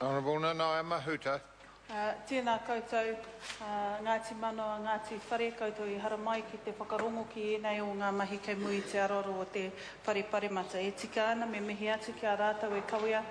Honourable Nanaia Mahuta. Tēnā koutou, Ngati Manawa, Ngati Whare, koutou I hara mai ki te whakarongo ki enei o ngā mahi kei mui te aroro o te whare parimata. E tika ana me mihi atu ki a rātau e kawea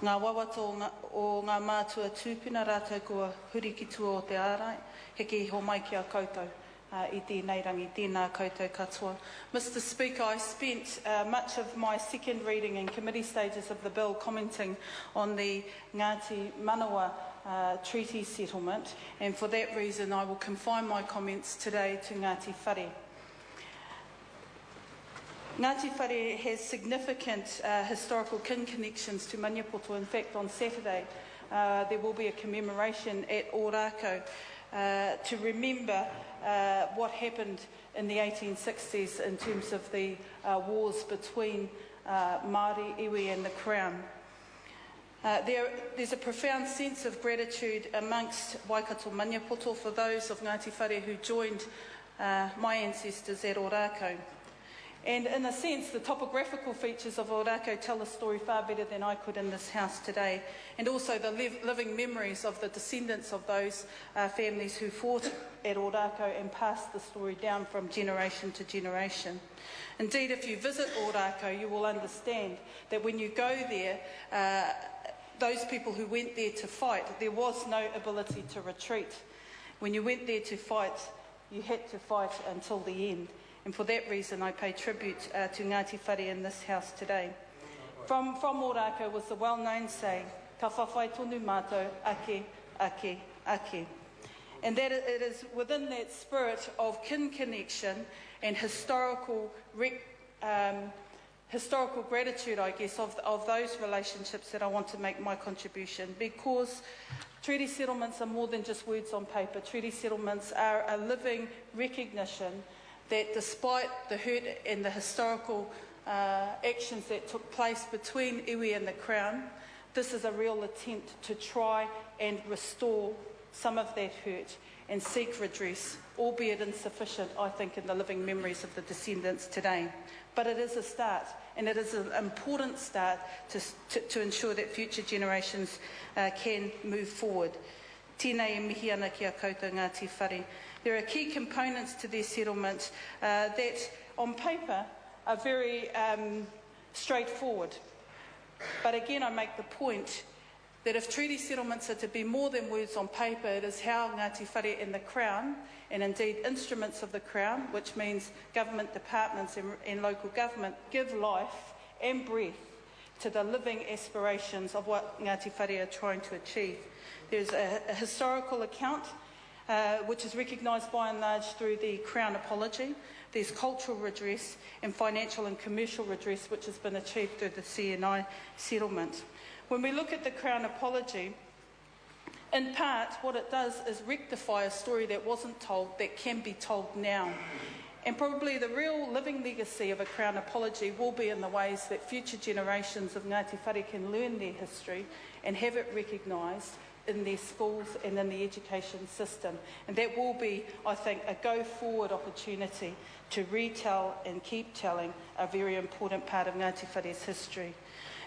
ngā wawato o ngā mātua tūpuna rātau kua huri ki tua o te ārai, heke iho mai ki a koutou. I tēnei rangi, tēnā koutou katoa. Mr Speaker, I spent much of my second reading and committee stages of the bill commenting on the Ngati Manawa treaty settlement, and for that reason I will confine my comments today to Ngati Whare. Ngati Whare has significant historical kin connections to Maniapoto. In fact, on Saturday there will be a commemoration at Ōrākau to remember what happened in the 1860s in terms of the wars between Māori, iwi and the Crown. There's a profound sense of gratitude amongst Waikato Maniapoto for those of Ngati Whare who joined my ancestors at Ōrākau. And in a sense, the topographical features of Ōrākau tell the story far better than I could in this house today, and also the living memories of the descendants of those families who fought at Ōrākau and passed the story down from generation to generation. Indeed, if you visit Ōrākau, you will understand that when you go there, those people who went there to fight, there was no ability to retreat. When you went there to fight, you had to fight until the end. And for that reason, I pay tribute to Ngati Whare in this house today. From Ōrākau was the well-known saying, ka whawhai tonu mātou, ake, ake, ake. And that it is within that spirit of kin connection and historical gratitude, I guess, of those relationships that I want to make my contribution, because treaty settlements are more than just words on paper. Treaty settlements are a living recognition that despite the hurt and the historical actions that took place between iwi and the Crown, this is a real attempt to try and restore some of that hurt and seek redress, albeit insufficient, I think, in the living memories of the descendants today. But it is a start, and it is an important start to ensure that future generations can move forward. Tēnei e mihi ana ki a koutou Ngati Whare. There are key components to their settlement that, on paper, are very straightforward. But again, I make the point that if treaty settlements are to be more than words on paper, it is how Ngati Whare and the Crown, and indeed instruments of the Crown, which means government departments and local government, give life and breath to the living aspirations of what Ngati Whare are trying to achieve. There's a historical account which is recognised by and large through the Crown apology. There's cultural redress and financial and commercial redress which has been achieved through the CNI settlement. When we look at the Crown apology, in part what it does is rectify a story that wasn't told that can be told now. And probably the real living legacy of a Crown apology will be in the ways that future generations of Ngati Whare can learn their history and have it recognised in their schools and in the education system. And that will be, I think, a go-forward opportunity to retell and keep telling a very important part of Ngati Whare's history.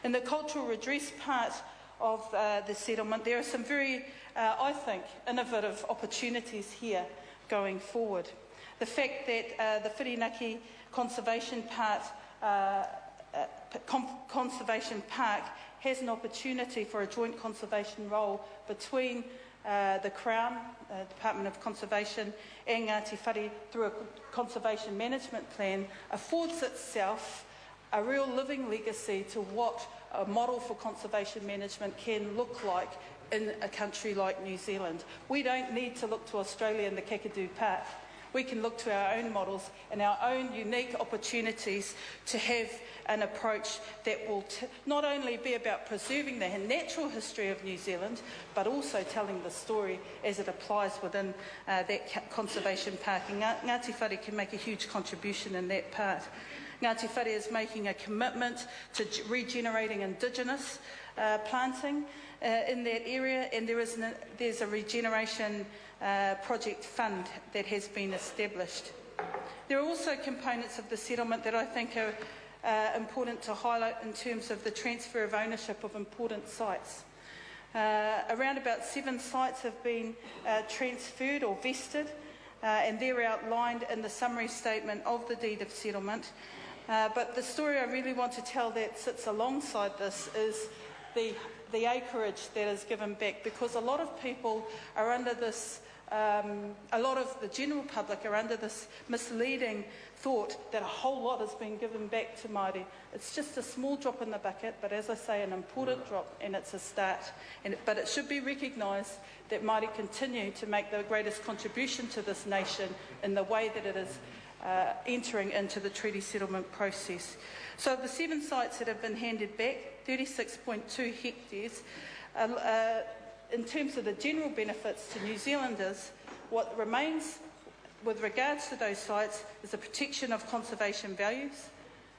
In the cultural redress part of the settlement, there are some very, I think, innovative opportunities here going forward. The fact that the Whirinaki Conservation Park has an opportunity for a joint conservation role between the Crown, Department of Conservation, and Ngati Whare through a conservation management plan affords itself a real living legacy to what a model for conservation management can look like in a country like New Zealand. We don't need to look to Australia and the Kakadu Park. We can look to our own models and our own unique opportunities to have an approach that will not only be about preserving the natural history of New Zealand, but also telling the story as it applies within that conservation park. And Ngati Whare can make a huge contribution in that part. Ngati Whare is making a commitment to regenerating Indigenous planting in that area, and there's a regeneration project fund that has been established. There are also components of the settlement that I think are important to highlight in terms of the transfer of ownership of important sites. Around about 7 sites have been transferred or vested, and they're outlined in the summary statement of the deed of settlement. But the story I really want to tell that sits alongside this is the acreage that is given back, because a lot of people are under this, a lot of the general public are under this misleading thought that a whole lot has been given back to Māori. It's just a small drop in the bucket, but as I say, an important drop, and it's a start. But it should be recognised that Māori continue to make the greatest contribution to this nation in the way that it is entering into the treaty settlement process. So of the 7 sites that have been handed back, 36.2 hectares, in terms of the general benefits to New Zealanders, what remains with regards to those sites is the protection of conservation values,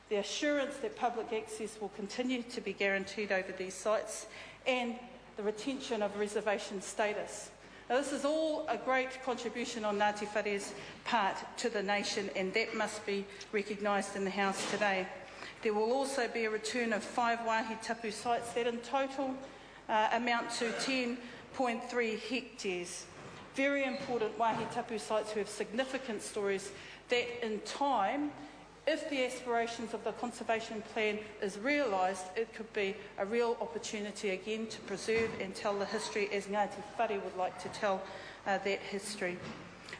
the assurance that public access will continue to be guaranteed over these sites, and the retention of reservation status. Now, this is all a great contribution on Ngati Whare's part to the nation, and that must be recognised in the House today. There will also be a return of 5 wāhi tapu sites that in total amount to 10.3 hectares. Very important wāhi tapu sites who have significant stories that in time, if the aspirations of the conservation plan is realised, it could be a real opportunity again to preserve and tell the history as Ngati Whare would like to tell that history.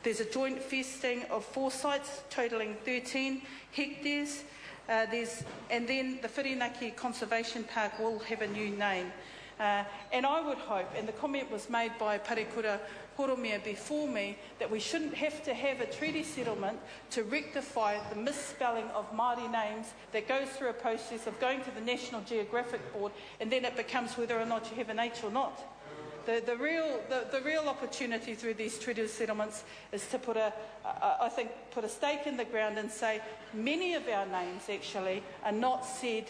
There's a joint vesting of 4 sites totalling 13 hectares. And then the Whirinaki Conservation Park will have a new name. And I would hope, and the comment was made by Parekura Poromia before me, that we shouldn't have to have a treaty settlement to rectify the misspelling of Māori names that goes through a process of going to the National Geographic Board, and then it becomes whether or not you have an H or not. The real opportunity through these treaty settlements is to put a stake in the ground and say many of our names actually are not said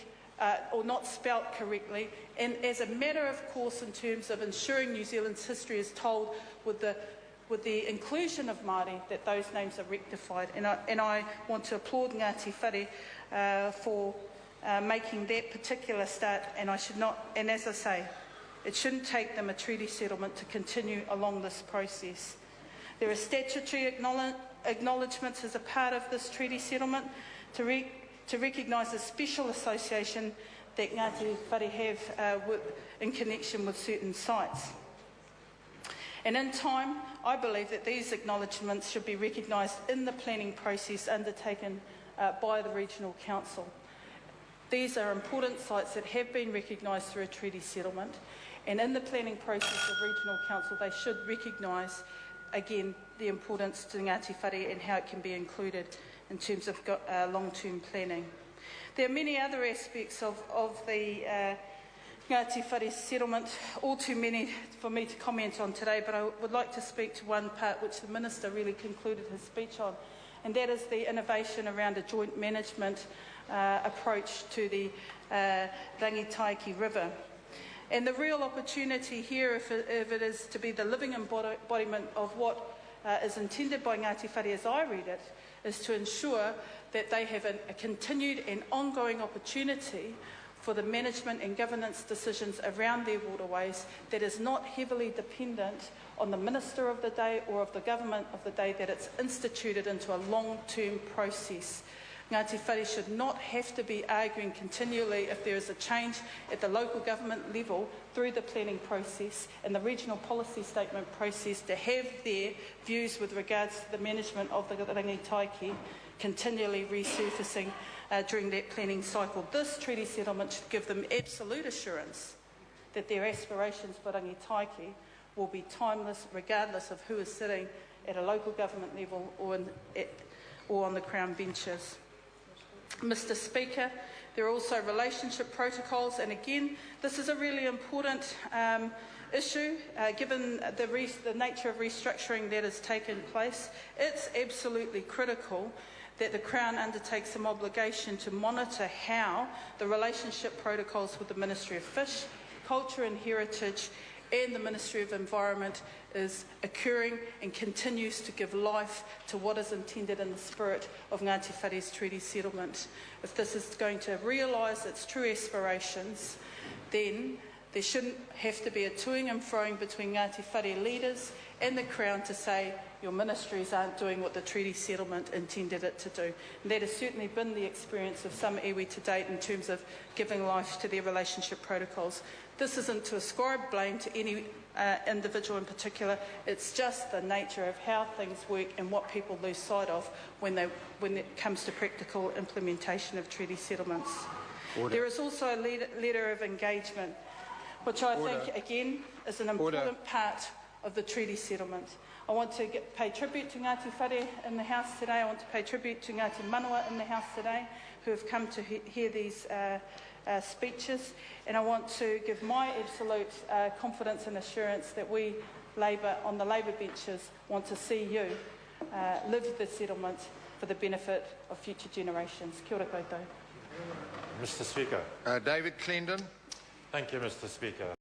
or not spelt correctly, and as a matter of course in terms of ensuring New Zealand's history is told with the inclusion of Māori, that those names are rectified. And I want to applaud Ngati Whare for making that particular start, and as I say, it shouldn't take them a treaty settlement to continue along this process. There are statutory acknowledgements as a part of this treaty settlement to recognise the special association that Ngati Whare have in connection with certain sites. And in time, I believe that these acknowledgements should be recognised in the planning process undertaken by the Regional Council. These are important sites that have been recognised through a treaty settlement, and in the planning process of Regional Council, they should recognise, again, the importance to Ngati Whare and how it can be included in terms of long-term planning. There are many other aspects of the Ngati Whare settlement, all too many for me to comment on today, but I would like to speak to one part which the Minister really concluded his speech on, and that is the innovation around a joint management approach to the Rangitaiki River. And the real opportunity here, if it is to be the living embodiment of what is intended by Ngati Whare as I read it, is to ensure that they have a continued and ongoing opportunity for the management and governance decisions around their waterways that is not heavily dependent on the Minister of the day or of the government of the day, that it's instituted into a long-term process. Ngati Whare should not have to be arguing continually if there is a change at the local government level through the planning process and the regional policy statement process to have their views with regards to the management of the rangitaiki continually resurfacing during that planning cycle. This treaty settlement should give them absolute assurance that their aspirations for rangitaiki will be timeless regardless of who is sitting at a local government level or on the Crown benches. Mr. Speaker, there are also relationship protocols, and again, this is a really important issue given the nature of restructuring that has taken place. It's absolutely critical that the Crown undertakes some obligation to monitor how the relationship protocols with the Ministry of Fish, Culture and Heritage and the Ministry of Environment is occurring and continues to give life to what is intended in the spirit of Ngati Whare's treaty settlement. If this is going to realise its true aspirations, then there shouldn't have to be a toing and froing between Ngati Whare leaders and the Crown to say your ministries aren't doing what the treaty settlement intended it to do. And that has certainly been the experience of some iwi to date in terms of giving life to their relationship protocols. This isn't to ascribe blame to any individual in particular, it's just the nature of how things work and what people lose sight of when it comes to practical implementation of treaty settlements. Order. There is also a letter of engagement, which I think, again, is an important part of the treaty settlement. I want to pay tribute to Ngati Whare in the House today. I want to pay tribute to Ngati Manawa in the House today, who have come to hear these speeches. And I want to give my absolute confidence and assurance that we, Labour, on the Labour benches, want to see you live the settlement for the benefit of future generations. Kia ora koutou. Mr. Speaker. David Clendon. Thank you, Mr. Speaker.